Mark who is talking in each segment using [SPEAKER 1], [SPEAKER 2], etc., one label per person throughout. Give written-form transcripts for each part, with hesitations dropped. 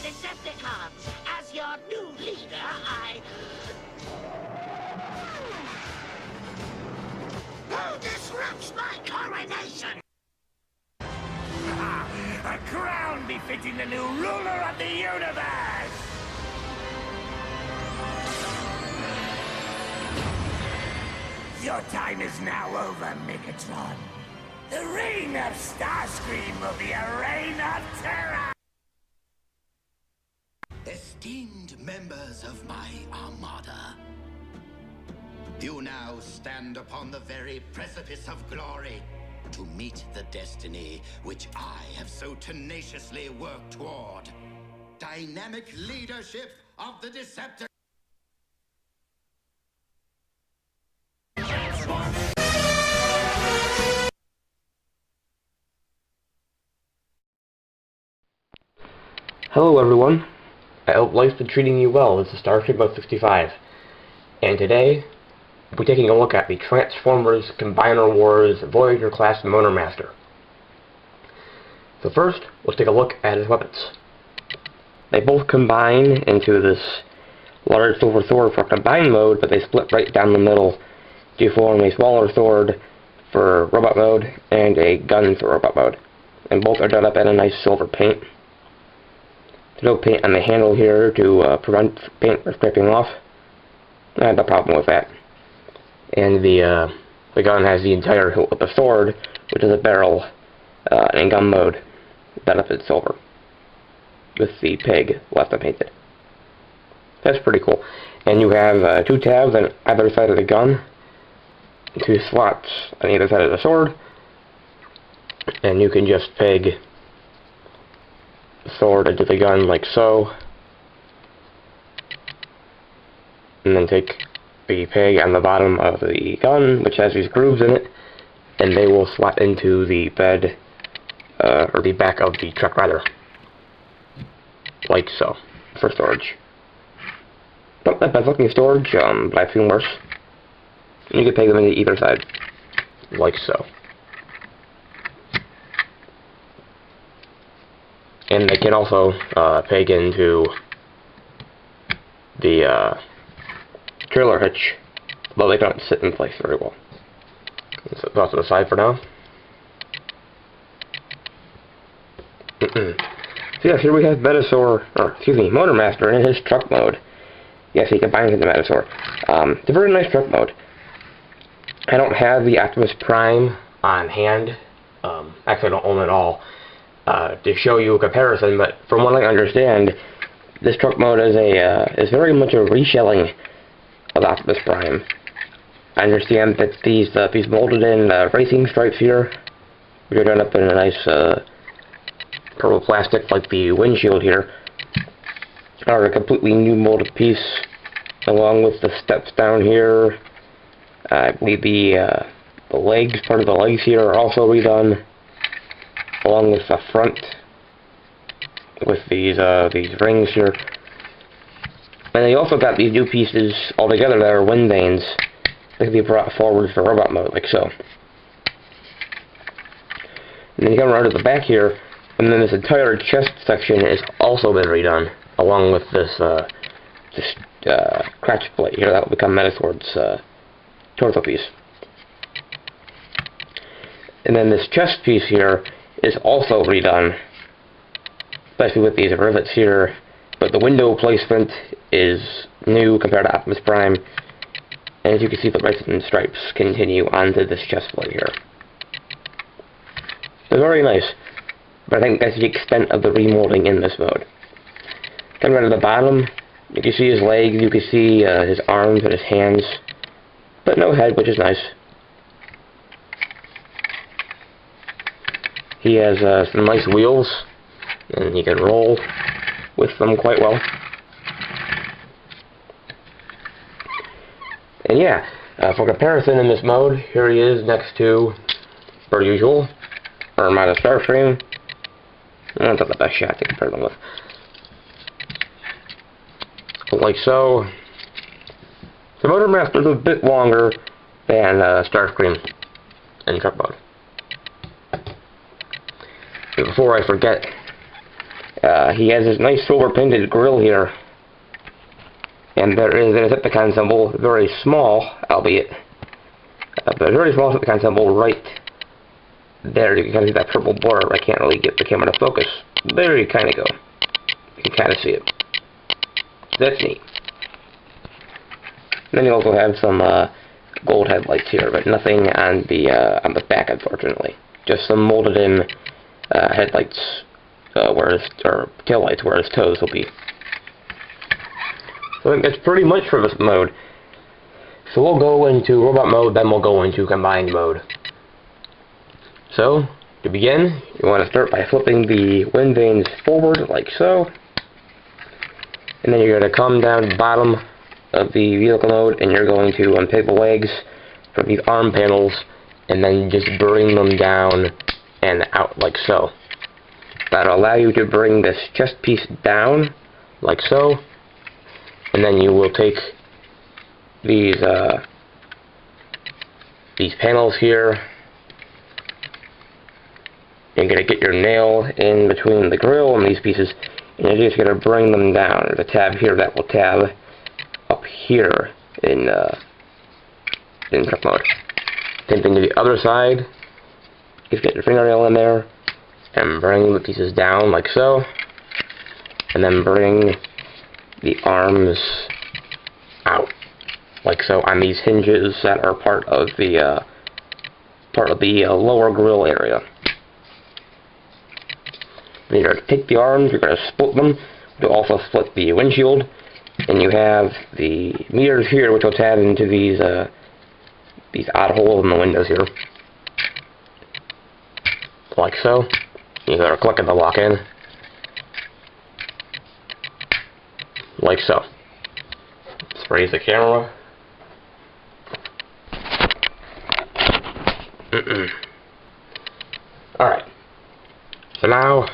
[SPEAKER 1] Decepticons. As your new leader, Who disrupts my coronation? A crown befitting the new ruler of the universe! Your time is now over, Megatron. The reign of Starscream will be a reign of terror!
[SPEAKER 2] Esteemed members of my armada, you now stand upon the very precipice of glory to meet the destiny which I have so tenaciously worked toward. Dynamic leadership of the Decepticons.
[SPEAKER 3] Hello everyone, I hope life's been treating you well. This is Starship 65, and today we're taking a look at the Transformers Combiner Wars Voyager class Motormaster. So first, let's take a look at his weapons. They both combine into this large silver sword for combined mode, but they split right down the middle to form a smaller sword for robot mode and a gun for robot mode. And both are done up in a nice silver paint. There's no paint on the handle here to prevent paint from scraping off. I had no problem with that. And the gun has the entire hilt of the sword, which is a barrel in gun mode, done up in silver, with the pig left unpainted. That's pretty cool. And you have two tabs on either side of the gun, two slots on either side of the sword, and you can just peg the sword into the gun like so, and then take the peg on the bottom of the gun, which has these grooves in it, and they will slot into the bed, or the back of the truck rather, like so, for storage. Not that bad looking storage, but I've seen worse. And you can peg them into either side, like so. And they can also peg into the trailer hitch, though they don't sit in place very well. So toss to the side for now. So yes, here we have Motormaster in his truck mode. Yes, he combines into Metasaur. It's a very nice truck mode. I don't have the Optimus Prime on hand. Actually, I don't own it all. To show you a comparison, but from what I understand, this truck mode is very much a reshelling of Optimus Prime. I understand that these molded in racing stripes here, which are done up in a nice purple plastic like the windshield here, are a completely new molded piece, along with the steps down here. I believe the legs, part of the legs here, are also redone, along with the front, with these rings here. And they also got these new pieces all together that are wind vanes that can be brought forward for robot mode, like so. And then you come around to the back here, and then this entire chest section has also been redone, along with this crotch plate here that will become Metasword's torso piece. And then this chest piece here is also redone, especially with these rivets here, but the window placement is new compared to Optimus Prime, and as you can see, the racing stripes continue onto this chest plate here. It's very nice, but I think that's the extent of the remolding in this mode. Coming right at the bottom, you can see his legs, you can see his arms and his hands, but no head, which is nice. He has some nice wheels, and he can roll with them quite well. And yeah, for comparison in this mode, here he is next to, per usual, Armada Starscream. That's not the best shot to compare them with. Like so. The Motormaster is a bit longer than Starscream in truck mode. Before I forget, He has this nice silver painted grill here. And there is a Decepticon symbol, very small, albeit, but very small Decepticon symbol right there. You can see that purple blur. I can't really get the camera to focus. There you kind of go. You can kind of see it. That's neat. And then you also have some gold headlights here, but nothing on the back, unfortunately. Just some molded in headlights, or tail lights, where his toes will be. So I think that's pretty much for this mode. So we'll go into robot mode, then we'll go into combined mode. So, to begin, you want to start by flipping the wind vanes forward, like so. And then you're going to come down to the bottom of the vehicle mode, and you're going to unpick the legs from these arm panels, and then just bring them down and out, like so. That'll allow you to bring this chest piece down, like so. And then you will take these panels here. You're going to get your nail in between the grill and these pieces, and you're just going to bring them down. There's a tab here that will tab up here in truck mode. Same thing to the other side. Just get your fingernail in there and bring the pieces down like so, and then bring the arms out like so on these hinges that are part of the lower grill area. Then you're going to take the arms, you're going to split them. You'll also split the windshield, and you have the mirrors here, which will tab into these odd holes in the windows here, like so. You're going to click it to lock in, like so. Let's raise the camera. Alright. So now,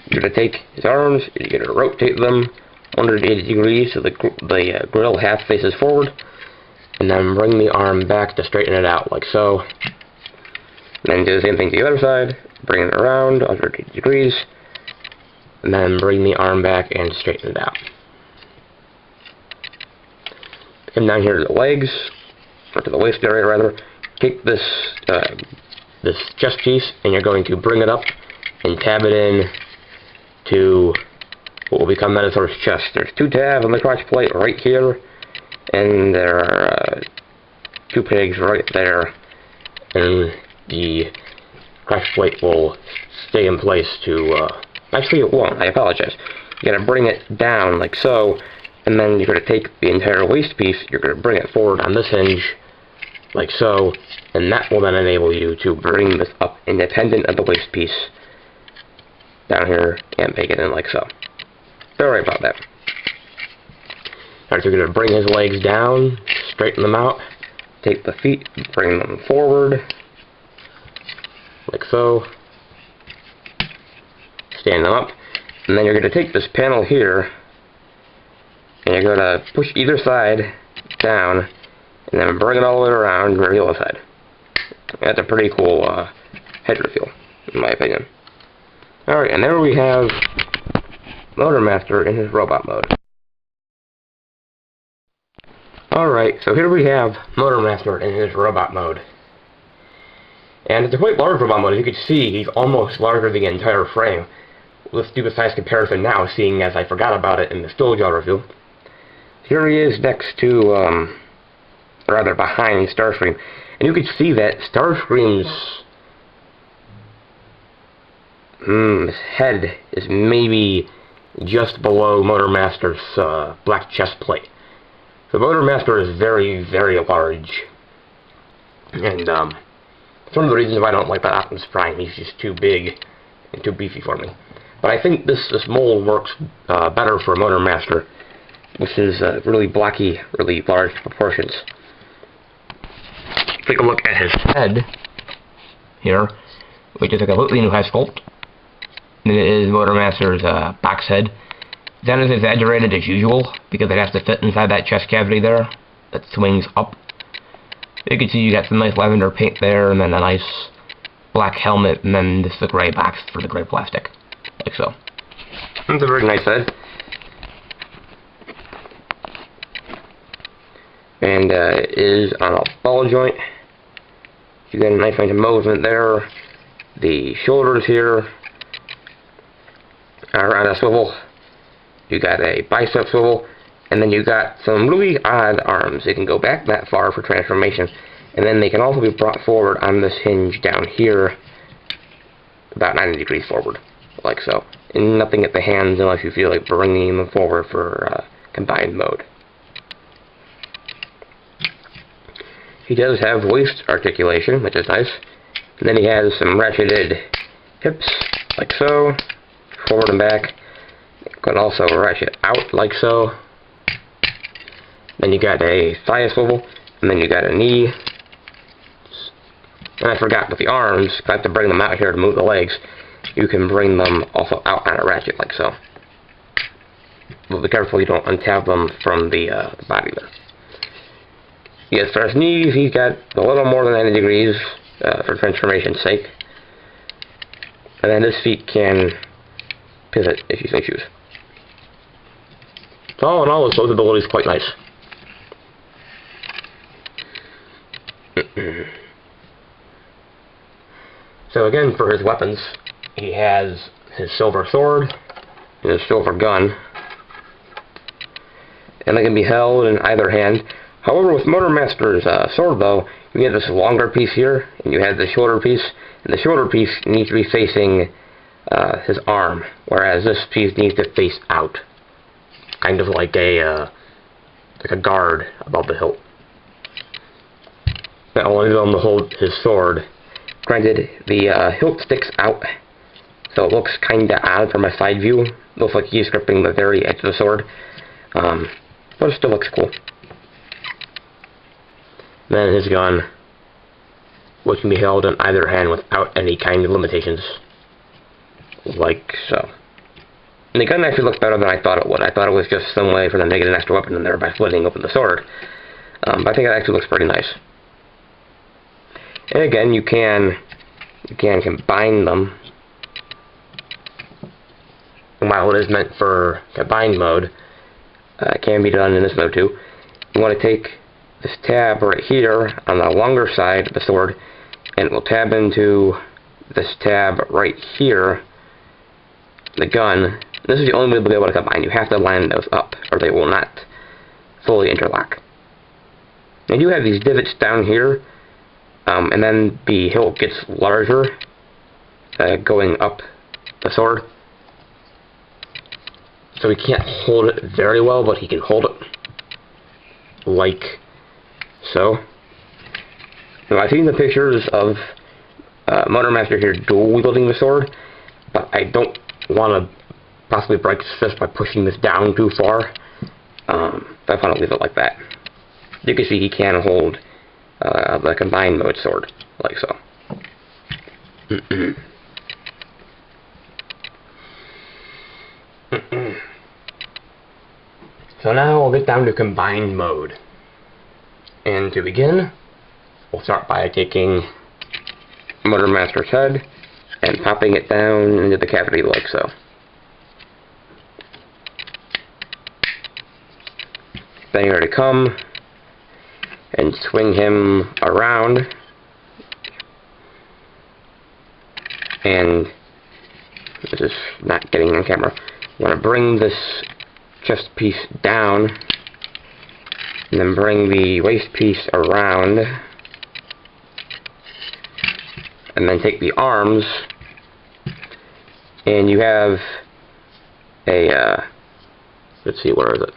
[SPEAKER 3] you're going to take his arms, you're going to rotate them 180 degrees so the grill half faces forward, and then bring the arm back to straighten it out, like so. And then do the same thing to the other side, bring it around 180 degrees, and then bring the arm back and straighten it out. Come down here to the legs, or to the waist area rather. Take this chest piece, and you're going to bring it up and tab it in to what will become Minotaur's chest. There's two tabs on the crotch plate right here, and there are two pegs right there, and the crotch plate will stay in place to, actually it won't, I apologize. You gotta bring it down like so, and then you're gonna take the entire waist piece, you're gonna bring it forward on this hinge, like so, and that will then enable you to bring this up independent of the waist piece down here and make it in like so. Sorry about that. Alright, so you're going to bring his legs down, straighten them out, take the feet, bring them forward, like so, stand them up, and then you're going to take this panel here, and you're going to push either side down, and then bring it all the way around and reveal the side. That's a pretty cool head reveal, in my opinion. Alright, and there we have Motormaster in his robot mode. Alright, so here we have Motormaster in his robot mode. And it's a quite large robot mode. As you can see, he's almost larger than the entire frame. Let's do the size comparison now, seeing as I forgot about it in the Stonejaw review. Here he is next to, rather behind Starscream. And you can see that Starscream's his head is maybe just below Motormaster's black chest plate. So Motormaster is very, very large. And it's one of the reasons why I don't like that Optimus Prime. He's just too big and too beefy for me. But I think this mold works better for Motormaster, which is really blocky, really large proportions. Take a look at his head here, which is a completely new head sculpt. And it is Motormaster's box head. It's not as exaggerated as usual, because it has to fit inside that chest cavity there that swings up. You can see you got some nice lavender paint there, and then a nice black helmet, and then this is the gray box for the gray plastic, like so. It's a very nice head. And it is on a ball joint. You got a nice range of movement there. The shoulders here are on a swivel. You got a bicep swivel, and then you got some really odd arms. They can go back that far for transformation, and then they can also be brought forward on this hinge down here, about 90 degrees forward, like so. And nothing at the hands unless you feel like bringing them forward for combined mode. He does have waist articulation, which is nice. And then he has some ratcheted hips, like so, forward and back. You can also ratchet out, like so. Then you got a thigh swivel, and then you got a knee. And I forgot with the arms, I have to bring them out here to move the legs. You can bring them also out on a ratchet, like so. But be careful you don't untab them from the body there. Yes, for his knees, he's got a little more than 90 degrees for transformation's sake. And then his feet can pivot if you so choose. So all in all, his posability is quite nice. So again, for his weapons, he has his silver sword and his silver gun. And they can be held in either hand. However, with Motormaster's sword though, you get this longer piece here, and you have the shorter piece, and the shorter piece needs to be facing his arm, whereas this piece needs to face out, kind of like a guard above the hilt. That will enable him to hold his sword. Granted, the hilt sticks out, so it looks kinda odd from a side view. It looks like he's gripping the very edge of the sword, but it still looks cool. Then his gun, which can be held in either hand without any kind of limitations, like so. And the gun actually looks better than I thought it would. I thought it was just some way for them to get an extra weapon in there by splitting open the sword. But I think it actually looks pretty nice. And again, you can combine them. And while it is meant for combined mode, it can be done in this mode too. You want to take this tab right here on the longer side of the sword, and it will tab into this tab right here, the gun. This is the only way to be able to combine. You have to line those up, or they will not fully interlock. And you have these divots down here, and then the hilt gets larger going up the sword. So he can't hold it very well, but he can hold it like so. Now, I've seen the pictures of Motormaster here dual wielding the sword, but I don't want to possibly break his fist by pushing this down too far. So I want to leave it like that. You can see he can hold the combined mode sword, like so. So now we'll get down to combined mode. And to begin, we'll start by taking Motormaster's head and popping it down into the cavity like so. Then you're going to come and swing him around, and this is not getting on camera. You want to bring this chest piece down, and then bring the waist piece around, and then take the arms, and you have a, let's see, where is it?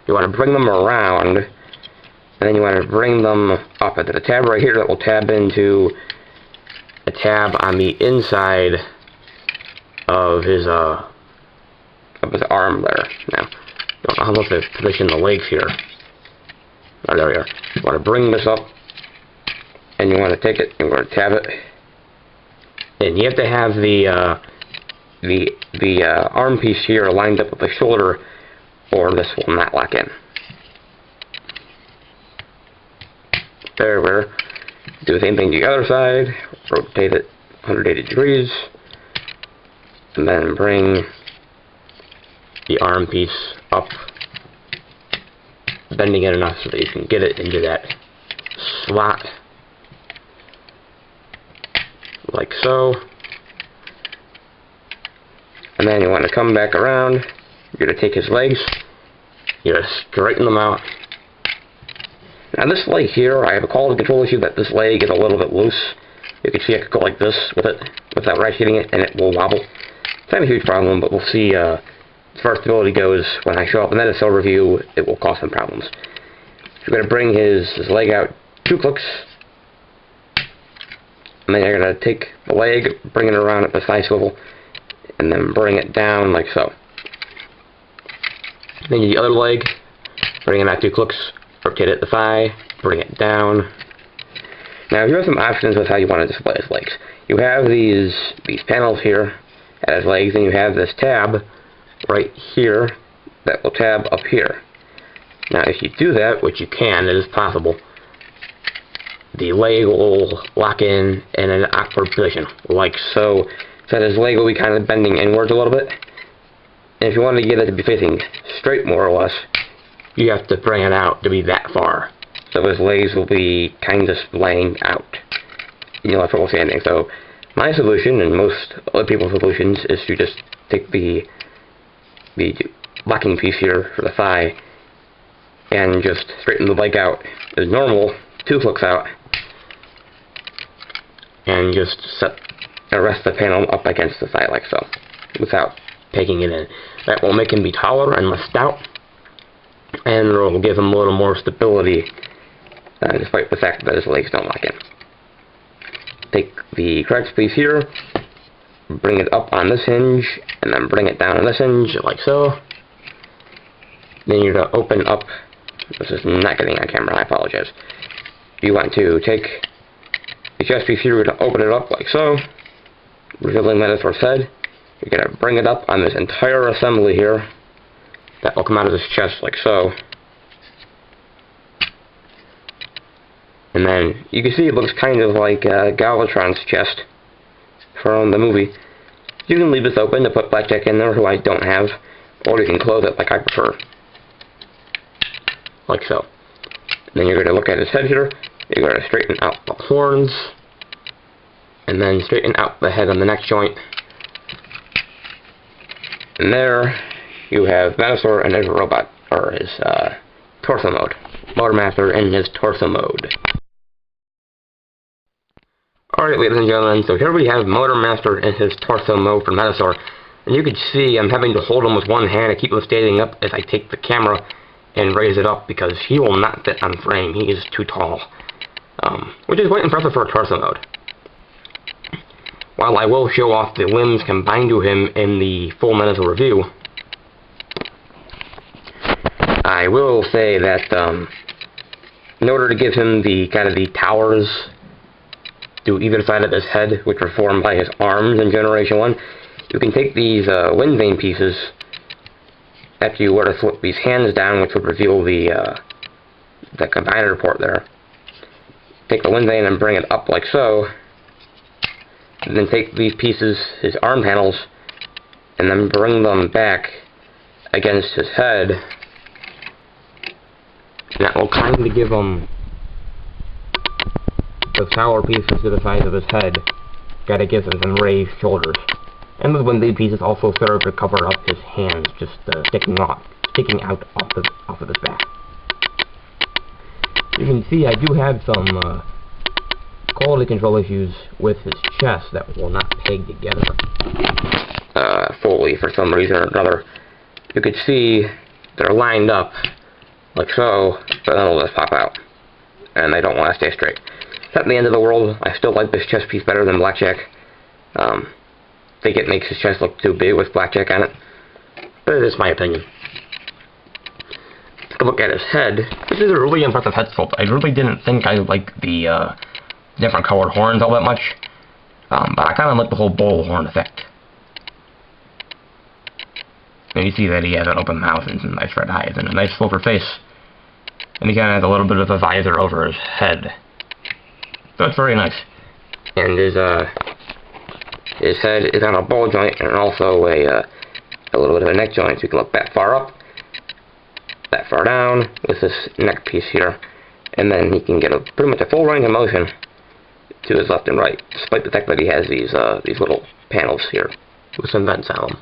[SPEAKER 3] You want to bring them around, and then you want to bring them up into the tab right here that will tab into a tab on the inside of his arm there. Now, I don't know how much to position the legs here. Oh, there we are. You want to bring this up, and you want to take it, and we're going to tab it. And you have to have the arm piece here lined up with the shoulder, or this will not lock in. There, we're do the same thing to the other side. Rotate it 180 degrees. and then bring the arm piece up, bending it enough so that you can get it into that slot, like so. And then you want to come back around. You're going to take his legs, you're going to straighten them out. Now this leg here, I have a quality control issue that this leg is a little bit loose. You can see I could go like this with it, without right hitting it, and it will wobble. It's not a huge problem, but we'll see as far as stability goes, when I show up in that SL review, it will cause some problems. You're going to bring his leg out 2 clicks, and then you're going to take the leg, bring it around at the side swivel, and then bring it down like so. Then the other leg, bring it out 2 clicks, rotate it at the thigh, bring it down. Now you have some options with how you want to display his legs. You have these panels here at his legs, and you have this tab right here that will tab up here. Now if you do that, which you can, it is possible, the leg will lock in an awkward position, like so. So his leg will be kind of bending inwards a little bit. And if you want to get it to be facing straight more or less, you have to bring it out to be that far. So his legs will be kind of splaying out. You'll have trouble standing. So my solution, and most other people's solutions, is to just take the locking piece here for the thigh and just straighten the leg out as normal, 2 clicks out, and just rest the panel up against the thigh like so, without taking it in. That will make him be taller and less stout, and it will give him a little more stability, despite the fact that his legs don't lock in. Take the correct piece here, bring it up on this hinge, and then bring it down on this hinge, like so. Then you're going to open up, this is not getting on camera, I apologize. You want to take the chest piece here, you're going to open it up like so, revealing Metasaur's head. You're going to bring it up on this entire assembly here. That will come out of his chest like so. And then you can see it looks kind of like Galvatron's chest from the movie. You can leave this open to put Blackjack in there, who I don't have, or you can close it like I prefer. Like so. And then you're going to look at his head here. You're going to straighten out the horns, and then straighten out the head on the neck joint. And there you have Metasaur in his robot, or his torso mode. Motormaster in his torso mode. Alright, ladies and gentlemen, so here we have Motormaster in his torso mode for Metasaur. And you can see I'm having to hold him with one hand to keep him standing up as I take the camera and raise it up, because he will not fit on frame. He is too tall. Which is quite impressive for a torso mode. While I will show off the limbs combined to him in the full Metasaur review, I will say that in order to give him the kind of the towers to either side of his head, which were formed by his arms in Generation 1, you can take these wind vane pieces, after you were to flip these hands down, which would reveal the combiner port there. Take the wind vane and bring it up like so, and then take these pieces, his arm panels, and then bring them back against his head. And that will kind of give him the tower pieces to the size of his head. Gotta give him some raised shoulders. And the wind vane pieces also serve to cover up his hands, just sticking out off of his back. You can see I do have some quality control issues with his chest that will not peg together fully for some reason or another. You can see they're lined up like so, but then they'll just pop out, and they don't want to stay straight. It's not the end of the world. I still like this chest piece better than Blackjack. I think it makes his chest look too big with Blackjack on it, but it is my opinion. Take a look at his head. This is a really impressive head sculpt. I really didn't think I liked the different colored horns all that much, but I kind of like the whole bull horn effect. And you see that he has an open mouth and some nice red eyes and a nice silver face, and he kind of has a little bit of a visor over his head. So it's very nice. And his His head is on a ball joint and also a little bit of a neck joint, so you can look that far up, that far down with this neck piece here, and then he can get pretty much a full range of motion to his left and right, despite the fact that he has these little panels here with some vents on them.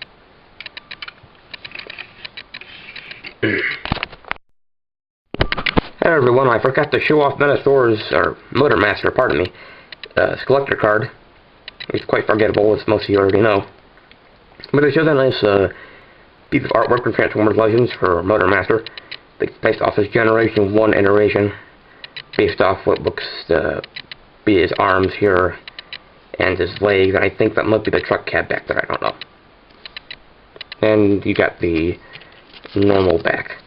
[SPEAKER 3] Hey everyone, I forgot to show off Motormaster, pardon me, his collector card. It's quite forgettable, as most of you already know. But it shows a nice piece of artwork from Transformers Legends for Motormaster, based off his Generation 1 iteration, based off what looks to be his arms here, and his legs, and I think that might be the truck cab back there, I don't know. And you got the normal back.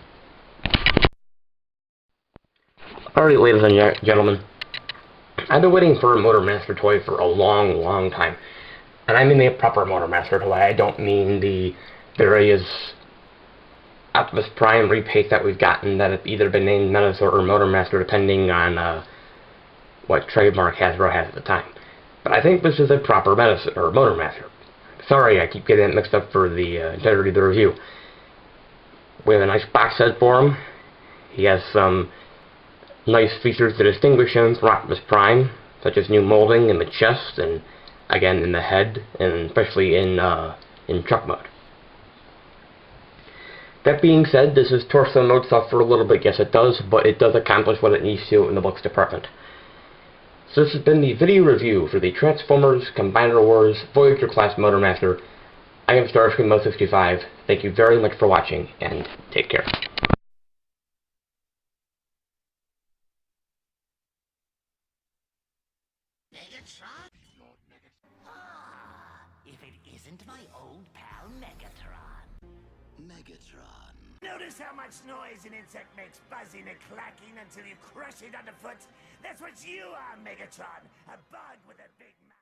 [SPEAKER 3] Alright, ladies and gentlemen, I've been waiting for a Motormaster toy for a long time. And I mean the proper Motormaster toy. I don't mean the various Optimus Prime repaints that we've gotten that have either been named Menasor or Motormaster, depending on what trademark Hasbro has at the time. But I think this is a proper Motormaster. Sorry, I keep getting it mixed up for the integrity of the review. We have a nice box set for him. He has some nice features to distinguish him from Optimus Prime, such as new molding in the chest and again in the head, and especially in truck mode. That being said, does his torso mode suffer a little bit? Yes, it does, but it does accomplish what it needs to in the looks department. So this has been the video review for the Transformers Combiner Wars Voyager class Motormaster. I am Starscream65. Thank you very much for watching, and take care.
[SPEAKER 1] If it isn't my old pal Megatron.
[SPEAKER 2] Megatron.
[SPEAKER 1] Notice how much noise an insect makes, buzzing and clacking until you crush it underfoot? That's what you are, Megatron. A bug with a big mouth.